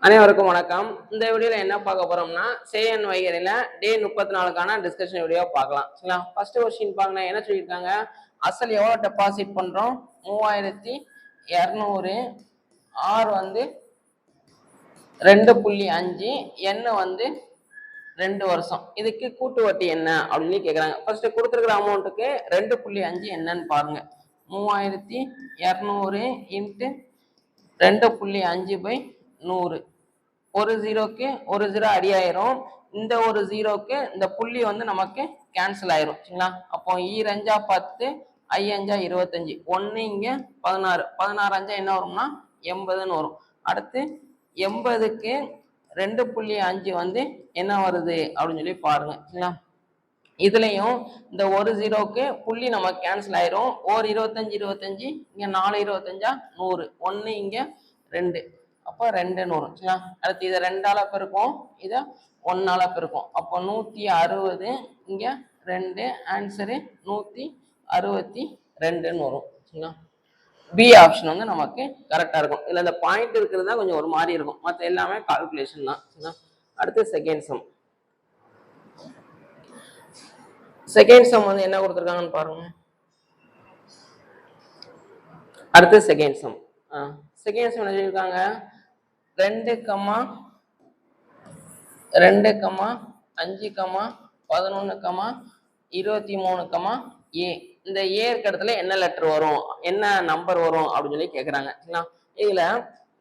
அனைவருக்கும் வணக்கம். இந்த வீடியோல என்ன பார்க்க போறோம்னா சேஎன் வைகரில டே 34க்கான டிஸ்கஷன் வீடியோ பார்க்கலாம். சரிங்களா? ஃபர்ஸ்ட் கொஸ்டின் பாருங்க, என்ன சொல்லியிருக்காங்க, அசல் எவ்வளவு டெபாசிட் பண்றோம், 3200, ஆர் வந்து 2.5, என் வந்து 2 வருஷம். இதுக்கு கூட்டு வட்டி என்ன அப்படின்னு கேட்குறாங்க. ஃபர்ஸ்ட் கொடுத்துருக்கிற அமௌண்ட்டுக்கு 2.5 என்னன்னு பாருங்க. 3200 இன்ட்டு 2.5/100. ஒரு ஜீரோக்கு ஒரு ஜீரோ அடி ஆயிரும். இந்த ஒரு ஜீரோக்கு இந்த புள்ளி வந்து நமக்கு கேன்சல் ஆயிரும். சரிங்களா? அப்போ 2 10, 5 25, 1 இங்க 16, 16 என்ன வரும்னா 80ன்னு வரும். அடுத்து 80க்கு 2.5 வந்து என்ன வருது அப்படின்னு சொல்லி பாருங்க. சரிங்களா? இதுலயும் இந்த ஒரு ஜீரோக்கு புள்ளி நமக்கு கேன்சல் ஆயிரும். ஒரு 25 25, இங்க 4 25 100, 1 இங்க 2, அப்போ 2ன்னு வரும். சரிங்களா? அடுத்து இதை 2ஆல பெருக்கும், இதை 1ஆல பெருக்கும். அப்போ 160, இங்க 2, ஆன்சரு 162ன்னு வரும். சரிங்களா? பி ஆப்ஷன் வந்து நமக்கு கரெக்டா இருக்கும். இதுல இந்த பாயிண்ட் இருக்கிறது தான் கொஞ்சம் ஒரு மாதிரி இருக்கும், மற்ற எல்லாமே கால்குலேஷன் தான். சரிங்களா? அடுத்து செகண்ட் சம். செகண்ட் சம் வந்து என்ன கொடுத்துருக்காங்கன்னு பாருங்க. அடுத்து செகண்ட் சம். செகண்ட் சம் என்ன சொல்லியிருக்காங்க, 2, 5, 11, 23, ஏ. இந்த ஏ இருக்க இடத்துல என்ன லெட்டர் வரும், என்ன நம்பர் வரும் அப்படின்னு சொல்லி கேட்குறாங்க. இதுல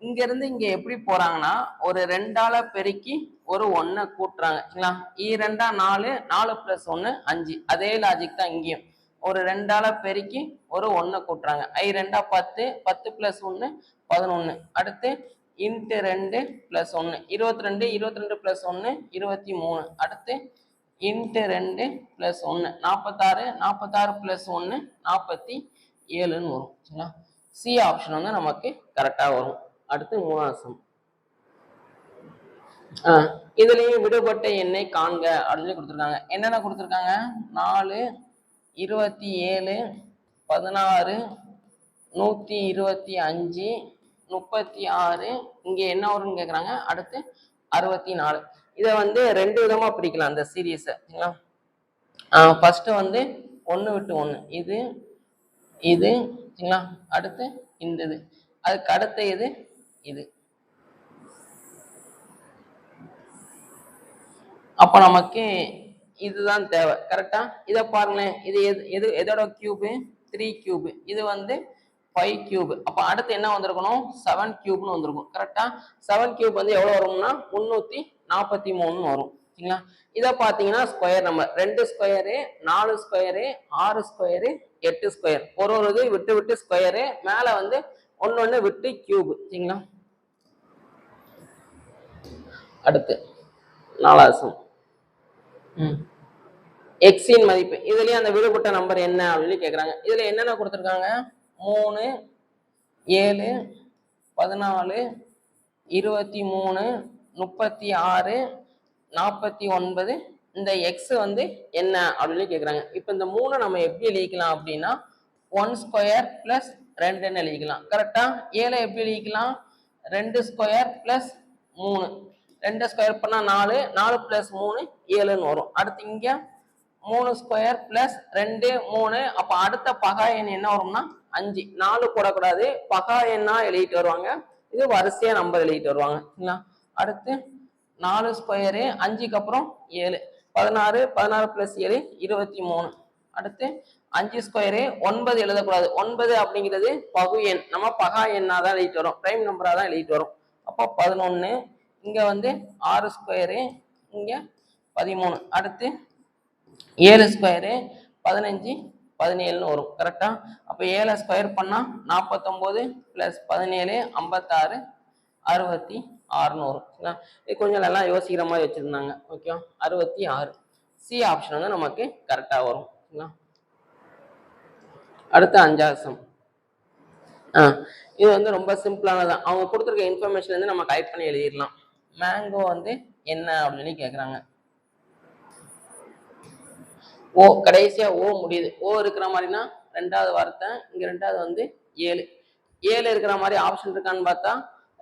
இங்க இருந்து இங்க எப்படி போறாங்கன்னா, ஒரு 2ஆல பெருக்கி ஒரு 1 கூட்டுறாங்க. சரிங்களா? 2 4, 4 + 1 5. அதே லாஜிக் தான் இங்கேயும். ஒரு 2ஆல பெருக்கி ஒரு 1 கூட்டுறாங்க. 2 10, 10 + 1 11. அடுத்து இன்ட்டு 2 + 1 22, 22 + 1 23. அடுத்து இன்ட்டு 2 + 1 46, 46 + 1 47ன்னு வரும். சரிங்களா? சி ஆப்ஷன் வந்து நமக்கு கரெக்டா வரும். அடுத்து மூணாவது சம். இதுலயும் விடுபட்ட எண்ணை காண்க அப்படின்னு கொடுத்துருக்காங்க. என்னென்ன கொடுத்துருக்காங்க, 4, 27, 16, 125, 36, இங்க என்ன வரும்னு கேக்குறாங்க. அடுத்து 64. இதை வந்து 2 விதமா பிரிக்கலாம் அந்த சீரீஸை. ஃபர்ஸ்ட் வந்து 1 விட்டு 1, இது இது. சரிங்களா? அடுத்து இந்த இது, அதுக்கு அடுத்த இது. அப்ப நமக்கு இதுதான் தேவை. கரெக்டா? இதை பாருங்களேன், இது எதோட கியூபு, 3 கியூப். இது வந்து 5 கியூப். அப்ப அடுத்து என்ன வந்திருக்கணும், 7 கியூப்னு வந்திருக்கும். கரெக்டா? 7 கியூப் வந்து எவ்வளவு வரும்னா 343ன்னு வரும். சரிங்களா? இதை பாத்தீங்கன்னா square number, 2 square, 4 square, 6 square, 8 square. ஒரு இது விட்டு விட்டு ஸ்கொயரு, மேல வந்து ஒன்னொன்னு விட்டு கியூப். சரிங்களா? அடுத்து 4வது சம். எக்ஸின் மதிப்பு. இதுலயும் அந்த விடுபட்ட நம்பர் என்ன அப்படின்னு கேக்குறாங்க. இதுல என்னென்ன கொடுத்துருக்காங்க, 3, 7, 14, 23, 36, 49. இந்த எக்ஸ் வந்து என்ன அப்படின்னு கேக்குறாங்க. இப்ப இந்த 3 நம்ம எப்படி எழுதிக்கலாம் அப்படின்னா, 1 ஸ்கொயர் பிளஸ் 2ன்னு எழுதிக்கலாம். கரெக்டா? 7 எப்படி எழுதிக்கலாம், 2 ஸ்கொயர் பிளஸ் 3. 2 ஸ்கொயர் பண்ணா 4, 4 + 3 7ன்னு வரும். அடுத்து இங்க 3 ஸ்கொயர் பிளஸ் 2 3. அப்ப அடுத்த பகா எண் என்ன வரும்னா 5. 4 போடக்கூடாது, பகா எண்ணா எழுதிட்டு வருவாங்க. இது வரிசையா நம்பர் எழுதிட்டு வருவாங்க. அடுத்து 4 ஸ்கொயரு, 5க்கு அப்புறம் 7, 16, 16 + 7 23. அடுத்து 5 ஸ்கொயரு, 9 எழுதக்கூடாது. 9 அப்படிங்கிறது பகு எண், நம்ம பகா எண்ணா தான் எழுதிட்டு வரோம், பிரைம் நம்பரா தான் எழுதிட்டு வரோம். அப்போ 11. இங்க வந்து 6 ஸ்கொயரு, இங்க 13. அடுத்து 7 ஸ்கொயரு, 15, 17ன்னு வரும். கரெக்டா? அப்ப 7 ஸ்கொயர் பண்ணா 49 + 17 56, 66ன்னு வரும். இது கொஞ்சம் நல்லா யோசிக்கிற மாதிரி வச்சிருந்தாங்க. ஓகே, 66. சி ஆப்ஷன் வந்து நமக்கு கரெக்டா வரும். அடுத்து 5வது சம். இது வந்து ரொம்ப சிம்பிளானதான். அவங்க கொடுத்துருக்க இன்ஃபர்மேஷன் வந்து நம்ம டைப் பண்ணி எழுதிடலாம். மேங்கோ வந்து என்ன அப்படின்னு கேக்குறாங்க. ஓ, கடைசியா ஓ முடியுது. ஓ இருக்கிற மாதிரினா 2வது வார்த்தை, இங்க 2வது வந்து 7. 7 இருக்கிற மாதிரி ஆப்ஷன் இருக்கான்னு பார்த்தா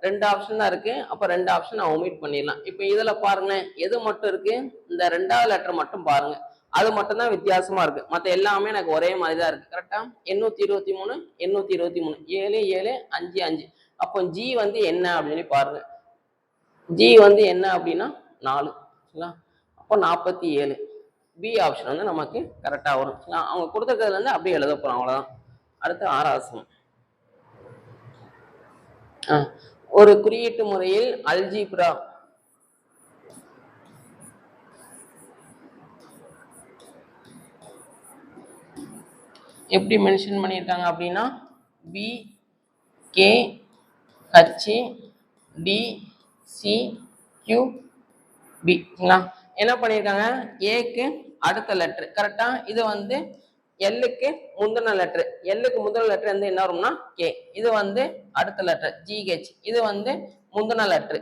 2 ஆப்ஷன் தான் இருக்கு. அப்ப 2 ஆப்ஷன் நான் ஒமிட் பண்ணிடலாம். இப்போ இதுல பாருங்க எது மட்டும் இருக்கு, இந்த 2வது லெட்டர் மட்டும் பாருங்க, அது மட்டும் தான் வித்தியாசமா இருக்கு. மத்த எல்லாமே எனக்கு ஒரே மாதிரி தான் இருக்கு. கரெக்டா 823 823 7 7 5 5. அப்போ ஜி வந்து என்ன அப்படின்னு பாருங்க. ஜி வந்து என்ன அப்படின்னா 4. அப்போ 47. பி ஆப்ஷன் வந்து நமக்கு கரெக்டா வரும். அவங்க கொடுத்துருக்கிறதுல இருந்து அப்படியே எழுத போறோம், அவ்வளவுதான். அடுத்து 6வது சம். ஒரு குறியீட்டு முறையில் அல்ஜீப்ரா எப்படி மென்ஷன் பண்ணியிருக்காங்க அப்படின்னா P K H D C Q P. என்ன பண்ணியிருக்காங்க, ஏக்கு அடுத்த லெட்டர் கரெக்டா, இது வந்து எல்லுக்கு முந்தின லெட்டர், எல்லுக்கு முந்தின லெட்டர் வந்து என்ன வரும்னா கே, இது வந்து அடுத்த லெட்டர் ஜிஹெச், இது வந்து முந்தின லெட்டர்.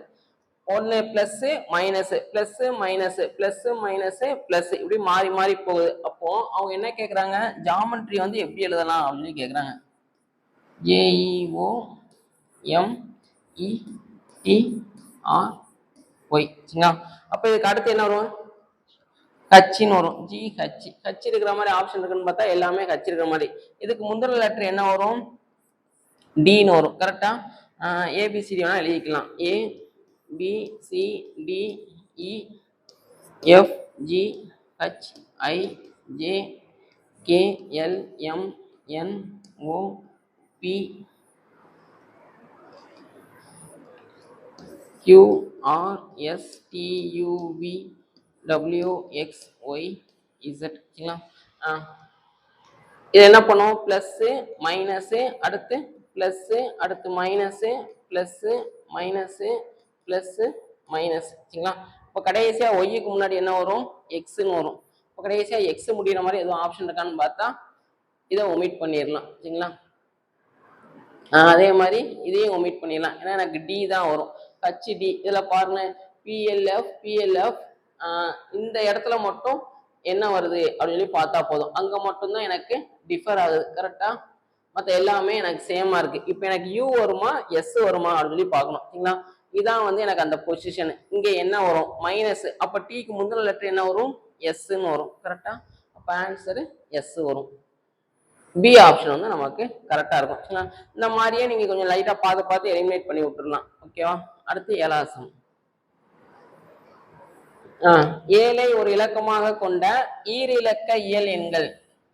ஒன்னு plus minus plus minus plus minus plus இப்படி மாறி மாறி போகுது. அப்போ அவங்க என்ன கேக்குறாங்க, ஜாமெட்ரி வந்து எப்படி எழுதலாம் அப்படின்னு கேக்குறாங்க. JEO METRY. அப்ப இதுக்கு அடுத்து என்ன வரும், ஹச்சின்னு வரும். ஜி ஹச், ஹச் இருக்கிற மாதிரி ஆப்ஷன் இருக்குன்னு பார்த்தா எல்லாமே ஹச் இருக்கிற மாதிரி. இதுக்கு முந்தின லெட்டர் என்ன வரும், டின்னு வரும். கரெக்டா ஏபிசிடி வேணா எழுதிக்கலாம். ஏ B C D E F G H I J K L M N O B Q R S T you V W X Y Z. இது என்ன பண்ணும், பிளஸ் மைனஸ் அடுத்து பிளஸ் அடுத்து minus plus minus plus minus. இப்போ கடைசியா ஒய்க்கு முன்னாடி என்ன வரும், எக்ஸ்ன்னு வரும். இப்போ கடைசியா எக்ஸ் முடிகிற மாதிரி எதுவும் ஆப்ஷன் இருக்கான்னு பார்த்தா இதை ஒமிட் பண்ணிடலாம். சரிங்களா, அதே மாதிரி இதையும் ஒமிட் பண்ணிடலாம், ஏன்னா எனக்கு டி தான் வரும். ஹச்டி இதுல பாருங்க பிஎல்எஃப் பிஎல்எஃப் இந்த இடத்துல மட்டும் என்ன வருது அப்படின்னு சொல்லி பார்த்தா போதும், அங்க மட்டும்தான் எனக்கு டிஃபர் ஆகுது. கரெக்டா மற்ற எல்லாமே எனக்கு சேமா இருக்கு. இப்போ எனக்கு யூ வருமா எஸ் வருமா அப்படின்னு சொல்லி பார்க்கணும். சரிங்களா, இதான் வந்து எனக்கு அந்த பொசிஷன். இங்க என்ன வரும், மைனஸ். அப்ப டீக்கு முந்தின லெட்டர் என்ன வரும், எஸ்ன்னு வரும். கரெக்டா, அப்ப ஆன்சரு எஸ் வரும். பி ஆப்ஷன் வந்து நமக்கு கரெக்டா இருக்கும். இந்த மாதிரியே நீங்க கொஞ்சம் லைட்டா பார்த்து பார்த்து எலிமினேட் பண்ணி விட்டுடலாம். ஓகேவா, அடுத்து 7வது சம். 7ஐ ஒரு இலக்கமாக கொண்ட ஈரிலக்க இயல் எண்கள்,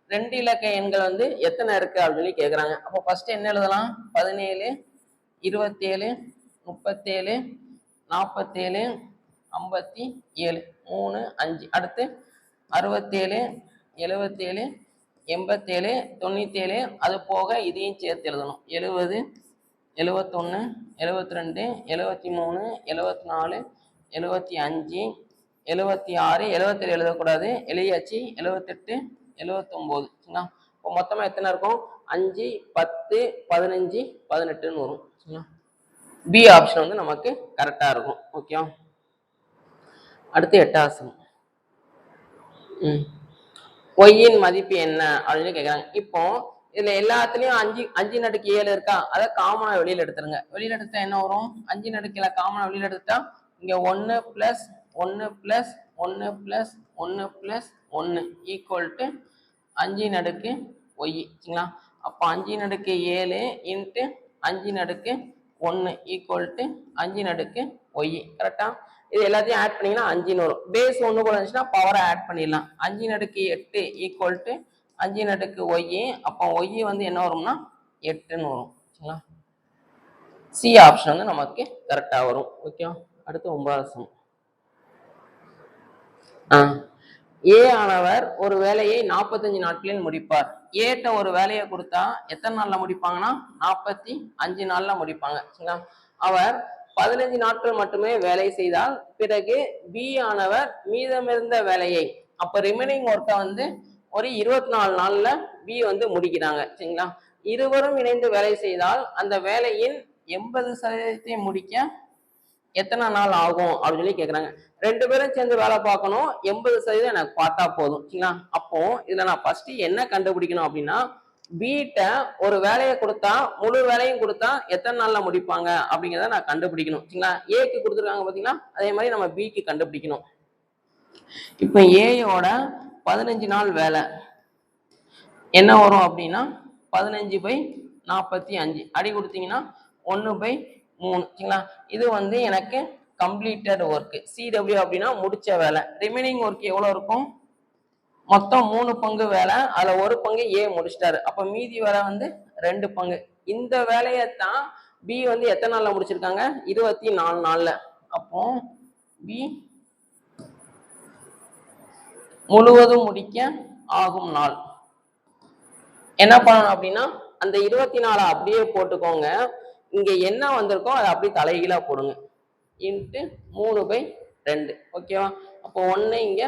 2 இலக்க எண்கள் வந்து எத்தனை இருக்கு அப்படின்னு சொல்லி கேக்குறாங்க. அப்போ ஃபர்ஸ்ட் என்ன எழுதலாம், 17 27 37 47 57 3 5. அடுத்து 67 77 87 97, அது போக இதையும் சேர்த்து எழுதணும். 70 71 72 73 74 75 76 77 எழுதக்கூடாது, எழுதியாச்சு. 78 79. இப்போ மொத்தமா எத்தனை இருக்கும், 5 10 15 18ன்னு வரும். பி ஆப்ஷன் வந்து நமக்கு கரெக்டா இருக்கும். ஓகே, அடுத்து 8வது சம். ஒய்யின் மதிப்பு என்ன அப்படின்னு கேட்குறாங்க. இப்போ இதுல எல்லாத்துலயும் 5 இருக்கா, அதை காமனா வெளியில எடுத்துருங்க. வெளியில எடுத்தா என்ன வரும், 5 காமனா வெளியில எடுத்துட்டா இங்க 1 plus 1 plus 1 plus 1 plus 1 equal to 5 y. சரிங்களா, அப்போ 5 7 இன்ட்டு 5 ஈக்குவல் டு 5 ஒய். கரெக்டா, இது எல்லாத்தையும் ஆட் பண்ணீங்கன்னா 5ன்னு வரும். பேஸ் 1 கூட இருந்துச்சுன்னா பவரை ஆட் பண்ணிடலாம். 5 ஈக்குவல் டு 5 ஒய். அப்போ ஒய் வந்து என்ன வரும்னா 8ன்னு வரும். சரிங்களா, சி ஆப்ஷன் வந்து நமக்கு கரெக்டா வரும். ஓகே, அடுத்து 9வது சம். ஏ ஆனவர் ஒரு வேலையை 45 நாட்களில் முடிப்பார். ஏட்ட ஒரு வேலையை கொடுத்தா எத்தனை நாள்ல முடிப்பாங்கன்னா 45 நாள்ல முடிப்பாங்க. சரிங்களா, அவர் 15 நாட்கள் மட்டுமே வேலை செய்தால் பிறகு பி ஆனவர் மீதமிருந்த வேலையை, அப்ப ரிமைனிங் ஒர்க்கை வந்து ஒரு 24 நாள்ல பி வந்து முடிக்கிறாங்க. சரிங்களா, இருவரும் இணைந்து வேலை செய்தால் அந்த வேலையின் 80% முடிக்க எத்தனை நாள் ஆகும் அப்படின்னு சொல்லி கேக்குறாங்க. 2 பேரும் சேர்ந்து வேலை பார்க்கணும், 80% எனக்கு பார்த்தா போதும். சரிங்களா, அப்போ இதுல நான் ஃபர்ஸ்ட் என்ன கண்டுபிடிக்கணும் அப்படின்னா பிட்ட ஒரு வேலையை கொடுத்தா முழு வேலையும் கொடுத்தா எத்தனை நாள்ல முடிப்பாங்க அப்படிங்கிறத நான் கண்டுபிடிக்கணும் சரிங்களா. ஏக்கு கொடுத்துருக்காங்க பாத்தீங்களா, அதே மாதிரி நம்ம பிக்கு கண்டுபிடிக்கணும். இப்ப ஏயோட 15 நாள் வேலை என்ன வரும் அப்படின்னா 15/45 அடி கொடுத்தீங்கன்னா 1/3 சரிங்களா. இது வந்து எனக்கு கம்ப்ளீட்டட் ஒர்க். சிடபிள்யூ அப்படின்னா முடிச்ச வேலை. ரிமைனிங் ஒர்க் எவ்வளவு இருக்கும், மொத்தம் 3 பங்கு வேலை, அதுல ஒரு பங்கு ஏ முடிச்சிட்டாரு. அப்ப மீதி வேலை வந்து 2 பங்கு. இந்த வேலையத்தான் பி வந்து எத்தனை நாள்ல முடிச்சிருக்காங்க, 24 நாள்ல. அப்போ பி முழுவதும் முடிக்க ஆகும் நாள் என்ன பண்ணணும் அப்படின்னா அந்த 24 அப்படியே போட்டுக்கோங்க. இங்க என்ன வந்திருக்கோ அதை அப்படியே தலைகீழா போடுங்க. இன்ட்டு 3/2 ஓகேவா. அப்போ 1 இங்க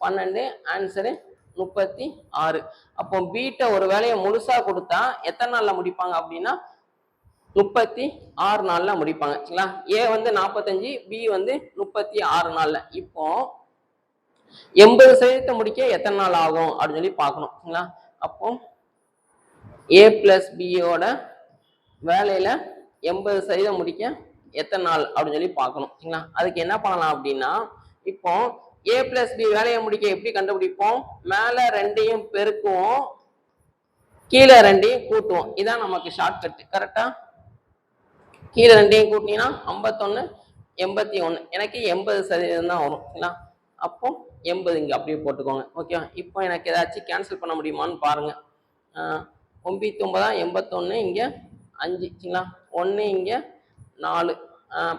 12, ஆன்சரு 36. அப்போ பீட்ட ஒரு வேலையை முழுசா கொடுத்தா எத்தனை நாள்ல முடிப்பாங்க அப்படின்னா 36 நாள்ல முடிப்பாங்க சரிங்களா. ஏ வந்து 45, பி வந்து 36 நாள்ல. இப்போ 80% முடிக்க எத்தனை நாள் ஆகும் அப்படின்னு சொல்லி பார்க்கணும் சரிங்களா. அப்போ ஏ பிளஸ் பியோட வேலையில 80% முடிக்க எத்தனை நாள் அப்படின்னு சொல்லி பார்க்கணும் சரிங்களா. அதுக்கு என்ன பண்ணலாம் அப்படின்னா இப்போ ஏ பிளஸ் பி வேலையை முடிக்க எப்படி கண்டுபிடிப்போம், மேல 2ஐயும் பெருக்குவோம், கீழே 2ஐயும் கூட்டுவோம். இதான் நமக்கு ஷார்ட்கட் கரெக்டா. கீழே 2ஐயும் கூட்டினீங்கன்னா 51, 81, எனக்கு 80% தான் வரும் சரிங்களா. அப்போ 80 இங்க அப்படியே போட்டுக்கோங்க ஓகே. இப்போ எனக்கு ஏதாச்சும் கேன்சல் பண்ண முடியுமான்னு பாருங்க. 9 81 இங்க 5 சரிங்களா. 1 இங்க 4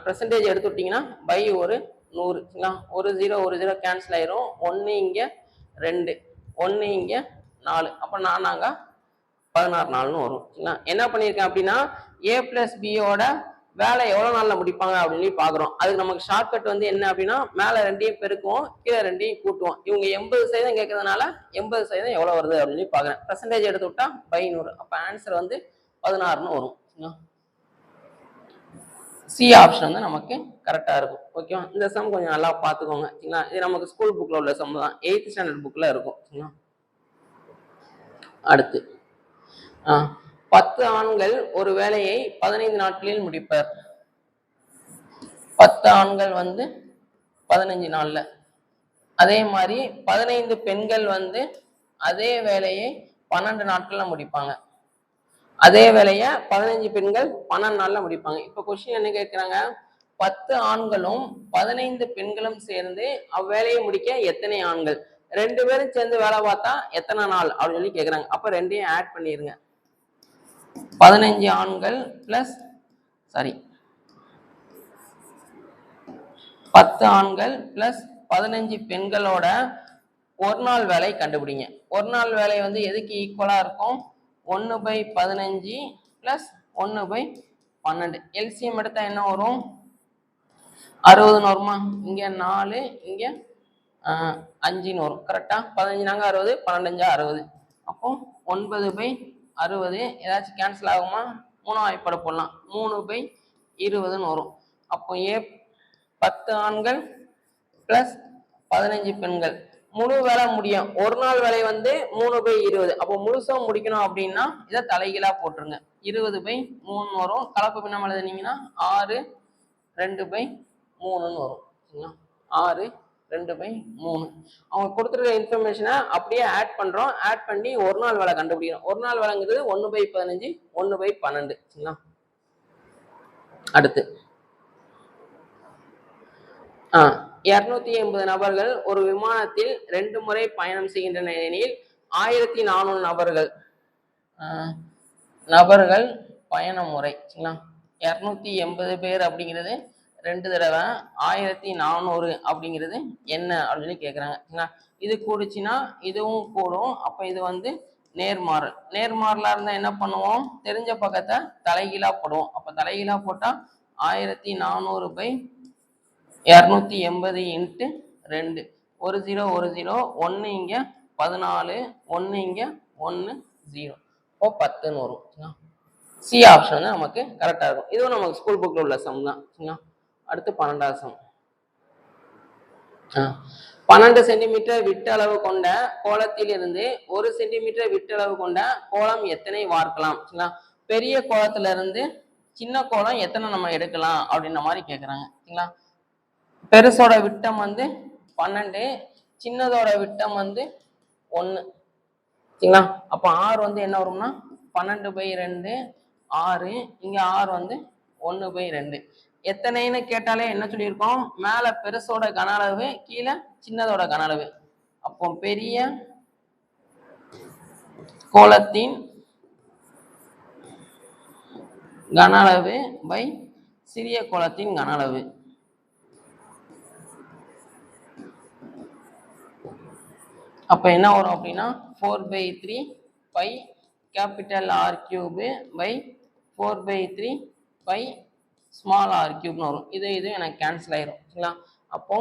பெர்சன்டேஜ் எடுத்து விட்டீங்கன்னா பை ஒரு 100 சரிங்களா. ஒரு 0 கேன்சல் ஆயிரும். 1 இங்க 2, 1 இங்க 4, அப்ப நானாங்க 16 நாள்னு வரும் சரிங்களா. என்ன பண்ணியிருக்கேன் அப்படின்னா ஏ பிளஸ் பியோட வேலை எவ்வளவு நாள்ல முடிப்பாங்க அப்படின்னு பாக்குறோம். அதுக்கு நமக்கு ஷார்ட்கட் வந்து என்ன அப்படின்னா மேல 2ஐயும் பெருக்குவோம், கீழே 2ஐயும் கூட்டுவோம். இவங்க 80% கேட்கறதுனால 80% எவ்வளவு வருது அப்படின்னு பாக்குறேன். பெர்சன்டேஜ் எடுத்து விட்டா பை 100, அப்ப ஆன்சர் வந்து 16ன்னு வரும். சி ஆப்ஷன் வந்து நமக்கு கரெக்டா இருக்கும் ஓகேவா. இந்த சம் கொஞ்சம் நல்லா பாத்துக்கோங்க சரிங்களா. இது நமக்கு ஸ்கூல் புக்ல உள்ள சம் தான், 8th ஸ்டாண்டர்ட் புக்ல இருக்கும் சரிங்களா. அடுத்து 10 ஆண்கள் ஒரு வேலையை 15 நாட்களில் முடிப்பர். 10 ஆண்கள் வந்து 15 நாள்ல. அதே மாதிரி 15 பெண்கள் வந்து அதே வேலையை 12 நாட்கள்ல முடிப்பாங்க. அதே வேலையை 15 பெண்கள் 12 நாள்ல முடிப்பாங்க. இப்ப கொஸ்டின் என்ன கேட்கிறாங்க, 10 ஆண்களும் 15 பெண்களும் சேர்ந்து அவ்வேலையை முடிக்க எத்தனை ஆண்கள், 2 பேரும் சேர்ந்து வேலை பார்த்தா எத்தனை நாள் அப்படின்னு சொல்லி கேட்கிறாங்க. அப்ப 2ஐயும் ஆட் பண்ணிருங்க. 15 ஆண்கள் பிளஸ் 10 ஆண்கள் பிளஸ் 15 பெண்களோட ஒரு நாள் வேலை கண்டுபிடிங்க. ஒரு நாள் வேலை வந்து எதுக்கு ஈக்குவலா இருக்கும், 1/15 பிளஸ் 1/12. எல்சிஎம் எடுத்தா என்ன வரும், 60ன்னு வருமா. இங்க 4, இங்க 5ன்னு வரும் கரெக்டா. 15 நாங்க 60, 12 60. அப்போ 9/60. ஏதாச்சும் கேன்சல் ஆகுமா, 3 வாய்ப்பாடு போடலாம், 3/20ன்னு வரும். அப்போ 10 ஆண்கள் பிளஸ் 15 பெண்கள் முழு வேலை முடியும். ஒரு நாள் வேலை வந்து 3/20. அப்போ முழுசும் முடிக்கணும் அப்படின்னா இதை தலைகீழா போட்டுருங்க. 20/3 வரும். கலப்பு பின்னம் எழுதுனீங்கன்னா 6 2/3ன்னு வரும். 6 2/3. அவங்க கொடுத்துருக்க இன்ஃபர்மேஷனை அப்படியே ஆட் பண்றோம். ஆட் பண்ணி ஒரு நாள் வேலை கண்டுபிடிக்கிறோம். ஒரு நாள் வேலைங்கிறது 1/15, 1/12 சரிங்களா. அடுத்து 280 நபர்கள் ஒரு விமானத்தில் 2 முறை பயணம் செய்கின்றன எனில் 1400 நபர்கள் பயண முறை சரிங்களா. 280 பேர் அப்படிங்கிறது 2 தடவை, 1400 அப்படிங்கிறது என்ன அப்படின்னு சொல்லி கேட்குறாங்க. இது கூடுச்சுன்னா இதுவும் கூடும். அப்போ இது வந்து நேர்மாறல். நேர்மாறலா இருந்தா என்ன பண்ணுவோம், தெரிஞ்ச பக்கத்தை தலைகீழா போடுவோம். அப்போ தலைகீழா போட்டா 1400/280 இன்ட்டு 2, 1 0 1 0, 1 இங்க 14, 1 இங்க 1 0, இப்போ 10ன்னு வரும். சி ஆப்ஷன் வந்து நமக்கு கரெக்டா இருக்கும். இதுவும் நமக்கு ஸ்கூல் புக்ல உள்ள சம் தான். அடுத்து 12வது சம். 12 சென்டிமீட்டர் விட்டளவு கொண்ட கோலத்திலிருந்து 1 சென்டிமீட்டர் விட்டளவு கொண்ட கோலம் எத்தனை வார்க்கலாம்? பெரிய கோலத்துல இருந்து சின்ன கோலம் எத்தனை நம்ம எடுக்கலாம் அப்படின்ற மாதிரி கேட்குறாங்க. சரிங்களா? பெருசோட விட்டம் வந்து 12, சின்னதோட விட்டம் வந்து 1. சரிங்களா? அப்போ ஆறு வந்து என்ன வரும்னா 12/2 6. இங்க ஆறு வந்து 1/2. எத்தனைன்னு கேட்டாலே என்ன சொல்லியிருக்கோம்? மேல பெருசோட கன அளவு, கீழே சின்னதோட கன அளவு. அப்போ பெரிய கோலத்தின் கன அளவு பை சிறிய கோலத்தின் கன அளவு. அப்ப என்ன வரும் அப்படின்னா 4/3 pi capital R cube pi 4/3 pi small R கியூப்னு வரும். இது எனக்கு கேன்சல் ஆயிரும். சரிங்களா? அப்போ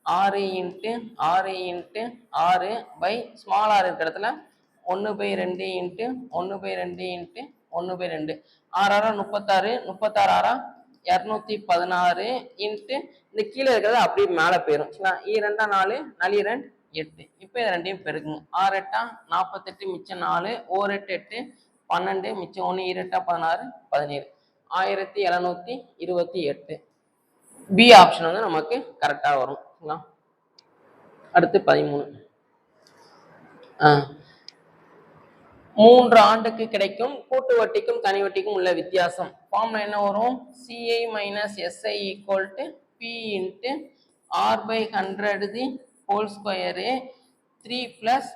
6 into 6 into 6 pi small r இருக்கிற இடத்துல 1/2 இன்ட்டு 1/2 இன்ட்டு 1/2. 6 6 36, 36 6 216 இன்ட்டு இந்த கீழே இருக்கிறது அப்படியே மேலே போயிடும். சரிங்களா? 2 4 4 2 8. இப்போ இது ரெண்டையும் பெருக்குங்க. 6 8 48 மிச்சம் 4, 1 8 8 12 மிச்சம் 1 2 16 17. 1728. பி ஆப்ஷன் வந்து நமக்கு கரெக்டா வரும். அடுத்து 13. 3 ஆண்டுக்கு கிடைக்கும் கூட்டு வட்டிக்கும் தனி வட்டிக்கும் உள்ள வித்தியாசம். ஃபார்முலா என்ன வரும்? CI minus SI equal to P into R/100 the whole square 3 +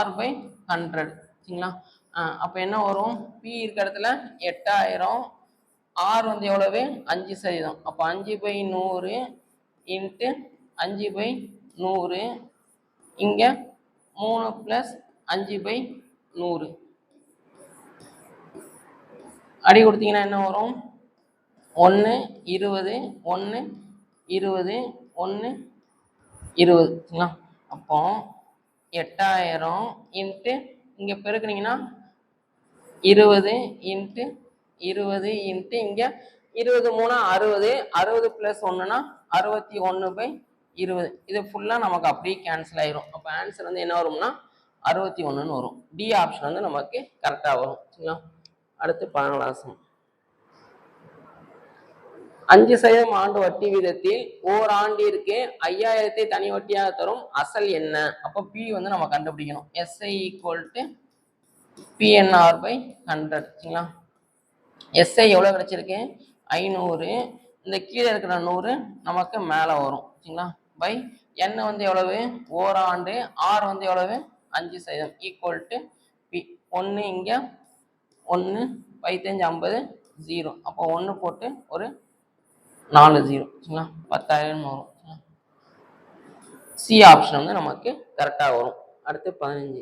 R/100. சரிங்களா? அப்போ என்ன வரும்? P இருக்கிற இடத்துல 8000, R வந்து எவ்வளவு? 5%. அப்போ 5/100 இன்ட்டு 5/100. இங்க 3 + 5/100 அடி கொடுத்தீங்கன்னா என்ன வரும்? 1 20 1 20 1 20. அப்போ 8000 இன்ட்டு இங்க பெருக்குனீங்கன்னா 20 இன்ட்டு 20 இன்ட்டு இங்க 20 3 60, 60 + 1னா 61/20. இது ஃபுல்லா நமக்கு அப்படியே கேன்சல் ஆயிரும். அப்போ ஆன்சர் வந்து என்ன வரும்னா 61ன்னு வரும். டி ஆப்ஷன் வந்து நமக்கு கரெக்டா வரும். சரிங்களா? அடுத்து 14. 5% ஆண்டு வட்டி வீதத்தில் ஓராண்டிற்கு 5000 தனி வட்டியாக தரும் அசல் என்ன? அப்போ பி வந்து நம்ம கண்டுபிடிக்கணும். SI equal to PNR/100. சரிங்களா? SI எவ்வளவு கிடைச்சிருக்கு? 500. இந்த கீழே இருக்கிற 100 நமக்கு மேல வரும். சரிங்களா? பை N வந்து எவ்வளவு? ஓராண்டு. R வந்து எவ்வளவு? 5% ஈக்குவல் டு P. 1 இங்க 1 5 50 0. அப்போ 1 போட்டு ஒரு 4 0. சரிங்களா? 10,000 வரும். சி ஆப்ஷன் வந்து நமக்கு கரெக்டா வரும். அடுத்து 15.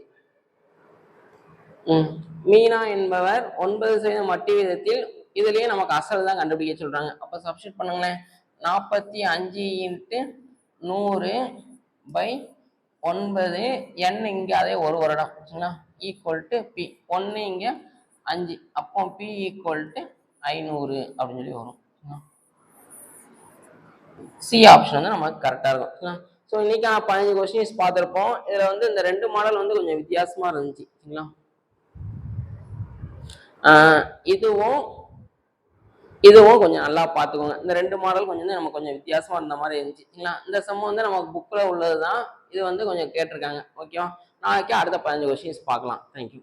மீனா என்பவர் 9% வட்டி வீதத்தில் இதுலயே நமக்கு அசல் தான் கண்டுபிடிக்க சொல்றாங்க. அப்ப சப்ஸ்டிட் பண்ணுங்களேன். 45 இன்ட்டு 100 பை 9. N இங்க அதே ஒரு வருடம். சரிங்களா? Equal to P. 1 இங்க 5. அப்போ P ஈக்குவல் டு 500 அப்படின்னு சொல்லி வரும். சி ஆப்ஷன் வந்து நமக்கு கரெக்டா இருக்கும். ஸோ இன்னைக்கு 15 கொஸ்டின்ஸ் பார்த்துருப்போம். இதுல வந்து இந்த 2 மாடல் வந்து கொஞ்சம் வித்தியாசமா இருந்துச்சு. சரிங்களா? இதுவும் கொஞ்சம் நல்லா பார்த்துக்கோங்க. இந்த 2 மாடல் கொஞ்சம் நம்ம கொஞ்சம் வித்தியாசமா இருந்த மாதிரி இருந்துச்சு. சரிங்களா? இந்த சம் வந்து நமக்கு புக்கில் உள்ளது தான். இது வந்து கொஞ்சம் கேட்டிருக்காங்க. ஓகேவா? நாளைக்கு அடுத்த 15 கொஸ்டின்ஸ் பார்க்கலாம். தேங்க்யூ.